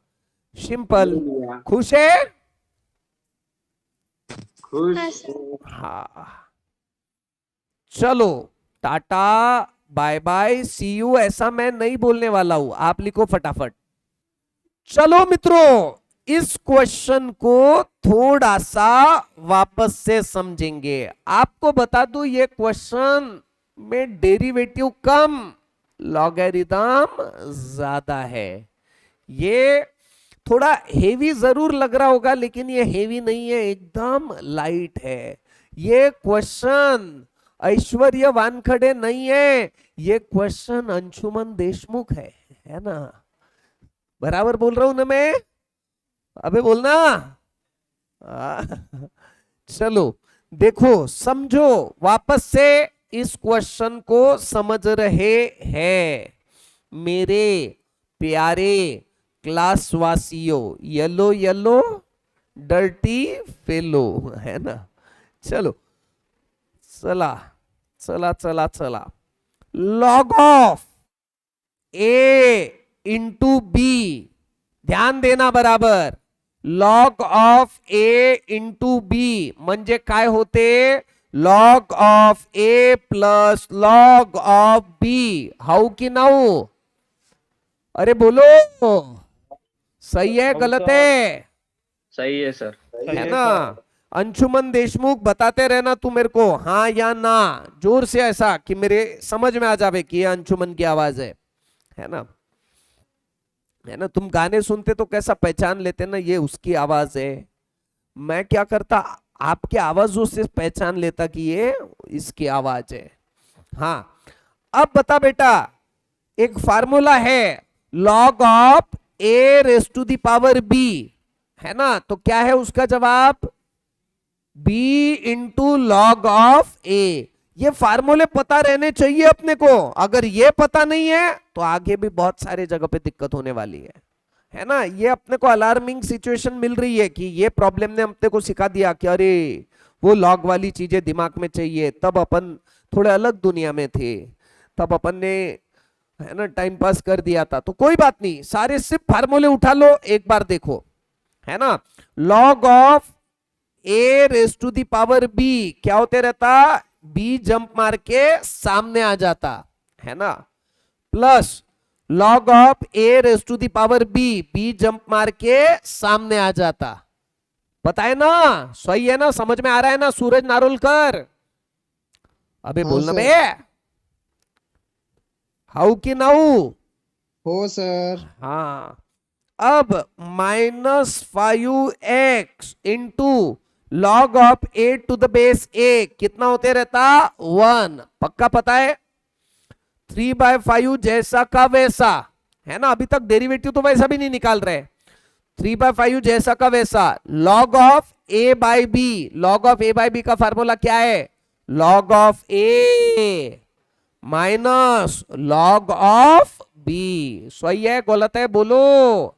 सिंपल। खुश है? हाँ सर। हाँ, चलो tata bye bye see you, ऐसा मैं नहीं बोलने वाला हूं, आप लिखो फटाफट। चलो मित्रों, इस क्वेश्चन को थोड़ा सा वापस से समझेंगे। आपको बता दूं ये क्वेश्चन में डेरिवेटिव कम, लॉगरिथम ज्यादा है। ये थोड़ा हेवी जरूर लग रहा होगा, लेकिन ये हेवी नहीं है, एकदम लाइट है। ये क्वेश्चन ऐश्वर्य वानखड़े नहीं है, ये क्वेश्चन अंशुमन देशमुख है ना? बराबर बोल रहा हूं ना मैं? अबे बोलना। चलो देखो, समझो, वापस से इस क्वेश्चन को समझ रहे हैं मेरे प्यारे क्लास वासियों, येलो येलो डर्टी फेलो, है ना? चलो चला चला चला चला, log of a into b, ध्यान देना बराबर, log of a into b म्हणजे काय होते? Log of a plus log of b, how की नाऊ? अरे बोलो, सही है गलत है? सही है सर। है ना? अंशुमन देशमुख बताते रहना तू मेरे को, हाँ या ना, जोर से, ऐसा कि मेरे समझ में आ जावे कि ये अंशुमन की आवाज है ना? है ना? तुम गाने सुनते तो कैसा पहचान लेते ना, ये उसकी आवाज है। मैं क्या करता, आपके आवाजों से पहचान लेता कि ये इसकी आवाज है। हाँ, अब बता बेटा, एक फार्मूला है log of a raise to the power b, है ना? तो क्या है उसका जवाब? b इंटू लॉग ऑफ ए। ये फार्मूले पता रहने चाहिए अपने को। अगर ये पता नहीं है तो आगे भी बहुत सारे जगह पे दिक्कत होने वाली है ना? ये अपने को अलार्मिंग सिचुएशन मिल रही है कि ये प्रॉब्लम ने अपने को सिखा दिया कि अरे वो लॉग वाली चीजें दिमाग में चाहिए। तब अपन थोड़े अलग दुनिया में थे, तब अपन ने, है ना, टाइम पास कर दिया था। तो कोई बात नहीं, सारे सिर्फ फार्मूले उठा लो, एक बार देखो, है ना? Log of a raise to the power b क्या होते रहता? बी जंप मार के सामने आ जाता, है ना? Plus log of a raise to the power b, b jump मार के सामने आ जाता। पता है ना? सही है ना? समझ में आ रहा है ना सूरज नारोलकर? अबे बोलना बे, हाउ की नाउ? हो सर। हाँ, अब -5x into log of a to the base a कितना होते रहता? 1। पक्का पता है? 3/5 जैसा का वैसा, है ना? अभी तक डेरिवेटिव तो वैसा भी नहीं निकाल रहे। 3/5 जैसा का वैसा, log of a by b. Log of a by b का फार्मूला क्या है? Log of a minus log of b. सही है गलत है? बोलो।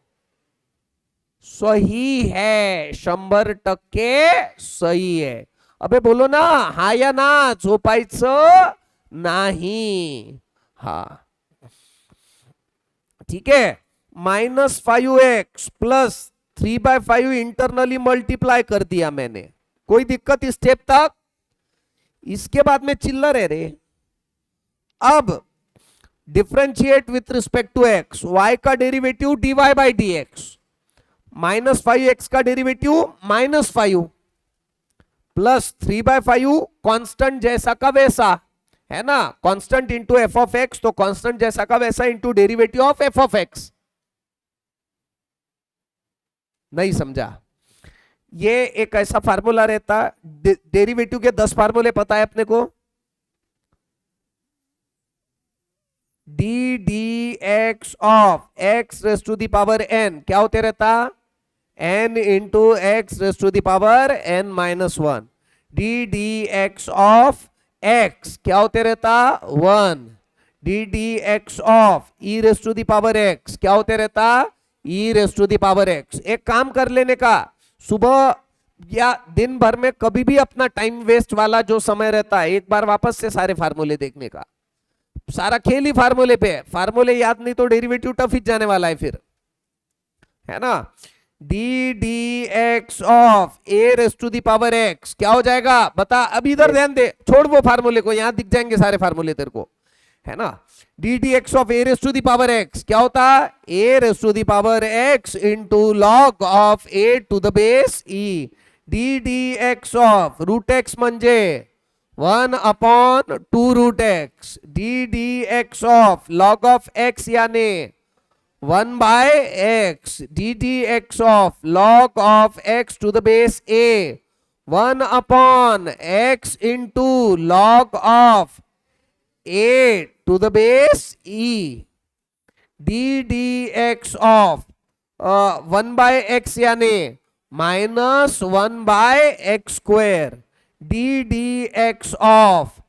सही है, 100% सही है। अबे बोलो ना, हा या ना? झोपायचं नाही। हा, ठीक है। -5x प्लस 3/5 इंटरनली मल्टीप्लाई कर दिया मैंने। कोई दिक्कत इस स्टेप तक? इसके बाद में चिल्लर है रे। अब differentiate with respect to x, y का डेरिवेटिव dy/dx, -5x का डेरिवेटिव -5 प्लस 3/5 कांस्टेंट जैसा का वैसा, है ना? Constant into f of x, तो कांस्टेंट जैसा का वैसा into derivative of f of x. नहीं समझा? ये एक ऐसा फार्मूला रहता, डेरिवेटिव के 10 फार्मूले पता है अपने को। ddx of x raise to the power n क्या होते रहता? n into x raise to the power n-1। ddx of x क्या होते रहता? 1। ddx of e raise to the power x क्या होते रहता? e raise to the power x। एक काम कर लेने का, सुबह या दिन भर में कभी भी अपना टाइम वेस्ट वाला जो समय रहता है, एक बार वापस से सारे फार्मूले देखने का। सारा खेल ही फार्मूले पे है। फार्मूले याद नहीं तो डेरिवेटिव टफ ही जाने वाला है फिर, है ना? ddx of a raise to the power x क्या हो जाएगा? बता, अब इधर ध्यान दे, छोड़ वो फार्मूले को, यहां दिख जाएंगे सारे फार्मूले तेरे को, है ना। D D x of a raise to the power x क्या होता है, a raise to the power x into log of a to the base e. D D x of root x म्हणजे 1/2 root x. D D x of log of x यानी 1/x। D D x of log of x to the base a 1/x into log of a to the base e। D D x of 1/x यानी -1/x²। D D x of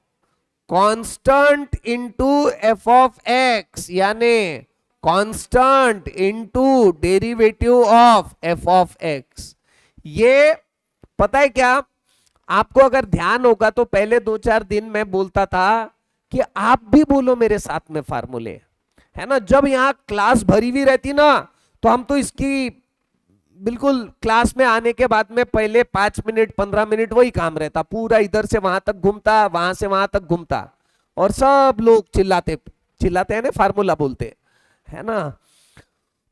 constant into f of x यानी constant into derivative of f of x. ये पता है क्या, आपको अगर ध्यान होगा तो पहले 2-4 दिन में बोलता था कि आप भी बोलो मेरे साथ में फार्मूले, है ना। जब यहां क्लास भरी हुई रहती ना तो हम तो इसकी बिल्कुल क्लास में आने के बाद में पहले 5 मिनट 15 मिनट वही काम रहता, पूरा इधर से वहां तक घूमता, वहां से वहां तक घूमता, और सब लोग चिल्लाते चिल्लाते हैं ना, फार्मूला बोलते है ना,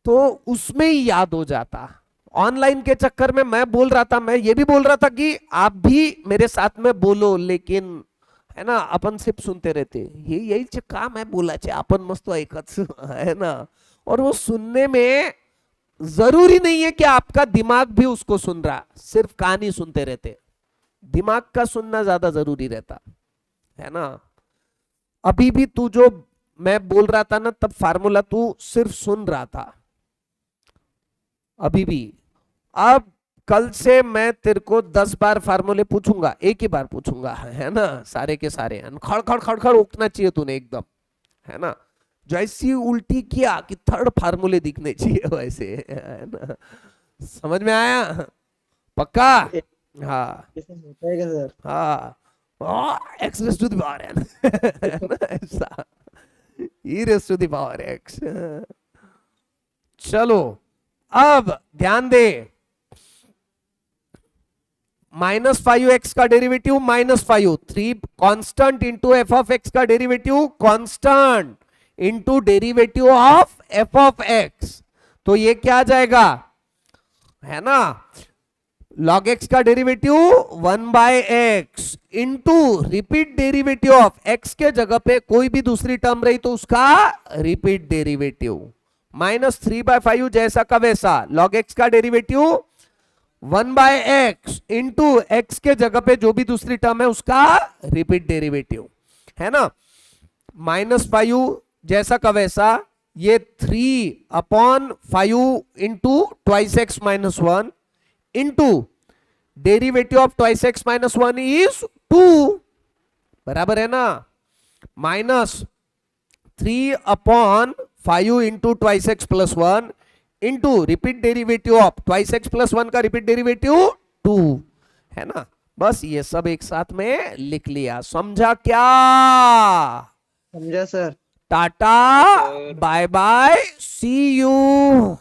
तो उसमें ही याद हो जाता। ऑनलाइन के चक्कर में मैं बोल रहा था, मैं ये भी बोल रहा था कि आप भी मेरे साथ में बोलो, लेकिन है ना अपन सिर्फ सुनते रहते, ये यही काम है बोलाचे, आपण मस्त ऐकच है ना। और वो सुनने में जरूरी नहीं है कि आपका दिमाग भी उसको सुन रहा, सिर्फ कान ही सुनते रहते, दिमाग का सुनना ज्यादा जरूरी रहता है ना। अभी भी तू जो मैं बोल रहा था ना तब फार्मूला तू सिर्फ सुन रहा था अभी भी। अब कल से मैं तेरे को 10 बार फार्मूले पूछूंगा, एक ही बार पूछूंगा, है ना, सारे के सारे खड़ खड़ खड़ खड़ उठना चाहिए तूने एकदम, है ना। जैसी उल्टी किया कि 3rd फार्मूले दिखने चाहिए वैसे, है ना। समझ में आया? पक्का? हाँ होता है क्या सर? हाँ, x raise to the power n, ऐसा e raise to the power x. चलो अब ध्यान दे, -5x का derivative -5, 3 constant into f of x का derivative constant into derivative of f of x, तो ये क्या आ जाएगा, है ना, log x का derivative 1/x into repeat derivative of x के जगह पे कोई भी दूसरी टर्म रही तो उसका रिपीट डेरिवेटिव, -3/5 जैसा का वैसा, log x का डेरिवेटिव 1/x इंटू एक्स के जगह पे जो भी दूसरी टर्म है उसका रिपीट डेरिवेटिव, है ना। -5 जैसा का वैसा, ये 3/5 into 2x - 1 into derivative of 2x - 1 is 2, बराबर है ना, -3/5 into 2x + 1 into repeat derivative of 2x + 1 का रिपीट डेरिवेटिव 2, है ना। बस ये सब एक साथ में लिख लिया, समझा क्या? समझा sir. Tata bye bye see you.